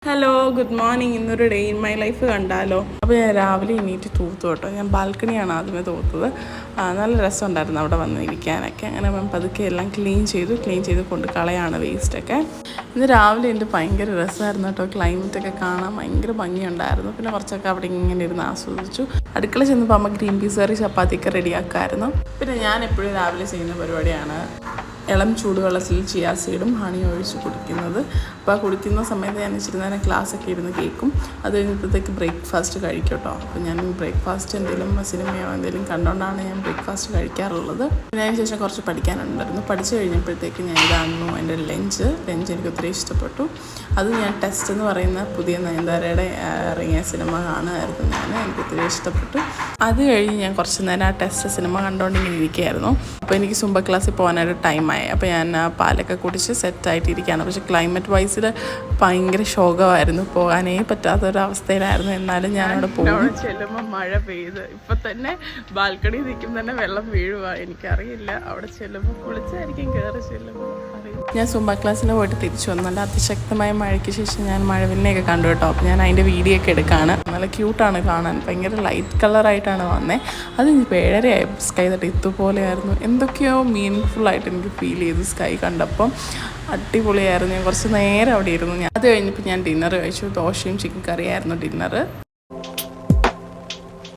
Hello good morning. ഇന്നൊരു day in my life കണ്ടാലോ. അപ്പോൾ ഞാൻ രാവിലെ എണീറ്റ് തൂത്തു കേട്ടോ. ഞാൻ ബാൽക്കണിയാണ് ആദ്യമേ തൂത്തത്. നല്ല രസമുണ്ടായിരുന്നു അവിടെ വന്ന് ഇരിക്കാനൊക്കെ. അങ്ങനെ പതുക്കെ എല്ലാം ക്ലീൻ ചെയ്ത് കൊണ്ട് കളയാണ് വേസ്റ്റൊക്കെ. ഇന്ന് രാവിലെ എൻ്റെ ഭയങ്കര രസമായിരുന്നു കേട്ടോ. ക്ലൈമറ്റൊക്കെ കാണാൻ ഭയങ്കര ഭംഗിയുണ്ടായിരുന്നു. പിന്നെ കുറച്ചൊക്കെ അവിടെ ഇങ്ങനെ ഇരുന്ന് ആസ്വദിച്ചു. അടുക്കള ചെന്നപ്പോൾ അമ്മ ഗ്രീൻ പീസ് കറി ചപ്പാത്തിയൊക്കെ റെഡിയാക്കാമായിരുന്നു. പിന്നെ ഞാൻ എപ്പോഴും രാവിലെ ചെയ്യുന്ന പരിപാടിയാണ് ഇളം ചൂടുവെള്ളത്തിൽ ചിയാ സീഡും ഹണി ഒഴിച്ച് കുടിക്കുന്നത്. അപ്പോൾ ആ കുടിക്കുന്ന സമയത്ത് ഞാൻ ഇച്ചിരി നേരം ക്ലാസ്സൊക്കെ ഇരുന്ന് കേൾക്കും. അത് കഴിഞ്ഞപ്പോഴത്തേക്ക് ബ്രേക്ക്ഫാസ്റ്റ് കഴിക്കും കേട്ടോ. അപ്പോൾ ഞാൻ ബ്രേക്ക്ഫാസ്റ്റ് എന്തെങ്കിലും സിനിമയോ എന്തെങ്കിലും കണ്ടുകൊണ്ടാണ് ഞാൻ ബ്രേക്ക്ഫാസ്റ്റ് കഴിക്കാറുള്ളത്. പിന്നെ അതിന് ശേഷം കുറച്ച് പഠിക്കാനുണ്ടായിരുന്നു. പഠിച്ചു കഴിഞ്ഞപ്പോഴത്തേക്ക് ഞാൻ ഇതായിരുന്നു എൻ്റെ ലഞ്ച് എനിക്ക് ഒത്തിരി ഇഷ്ടപ്പെട്ടു. അത് ഞാൻ ടെസ്റ്റ് എന്ന് പറയുന്ന പുതിയ നയൻതാരയുടെ ഇറങ്ങിയ സിനിമ കാണുമായിരുന്നു. എനിക്ക് ഒത്തിരി ഇഷ്ടപ്പെട്ടു. അത് കഴിഞ്ഞ് ഞാൻ കുറച്ച് നേരം ആ ടെസ്റ്റ് സിനിമ കണ്ടുകൊണ്ടിങ്ങനെ ഇരിക്കുകയായിരുന്നു. അപ്പോൾ എനിക്ക് സുംബ ക്ലാസ്സിൽ പോകാനായിട്ട് ടൈമായി. അപ്പോൾ ഞാൻ പാലൊക്കെ കുടിച്ച് സെറ്റായിട്ടിരിക്കുകയാണ്. പക്ഷേ ക്ലൈമറ്റ് വൈസിൽ ഭയങ്കര ശോകമായിരുന്നു. പോകാനേ പറ്റാത്തൊരവസ്ഥയിലായിരുന്നു. എന്നാലും ഞാനവിടെ പോകും. ചെല്ലുമ്പോൾ മഴ പെയ്ത് ഇപ്പം തന്നെ ബാൽക്കണി നിൽക്കും തന്നെ വെള്ളം വീഴുക. എനിക്കറിയില്ല, അവിടെ ചെല്ലുമ്പോൾ കുളിച്ചായിരിക്കും കയറി ചെല്ലുമ്പോൾ അറിയില്ല. ഞാൻ സുംബ ക്ലാസ്സിന് പോയിട്ട് തിരിച്ചു വന്നു. നല്ല അതിശക്തമായ മഴയ്ക്ക് ശേഷം ഞാൻ മഴവില്ലിനെയൊക്കെ കണ്ടു കേട്ടോ. അപ്പോൾ ഞാൻ അതിൻ്റെ വീഡിയോ ഒക്കെ എടുക്കുകയാണ്. നല്ല ക്യൂട്ടാണ് കാണാൻ. ഭയങ്കര ലൈറ്റ് കളറായിട്ടാണ് വന്നത്. അത് ഇപ്പോൾ 7:30 സ്കൈ തട്ടി ഇതുപോലെയായിരുന്നു. എന്തൊക്കെയോ മീനിങ്ഫുള്ളായിട്ട് എനിക്ക് ഫീൽ ചെയ്തു സ്കൈ കണ്ടപ്പം. അടിപൊളിയായിരുന്നു. ഞാൻ കുറച്ച് നേരം അവിടെ ഇരുന്നു. അത് കഴിഞ്ഞപ്പോൾ ഞാൻ ഡിന്നർ കഴിച്ചു. ദോശയും ചിക്കൻ കറിയായിരുന്നു ഡിന്നർ.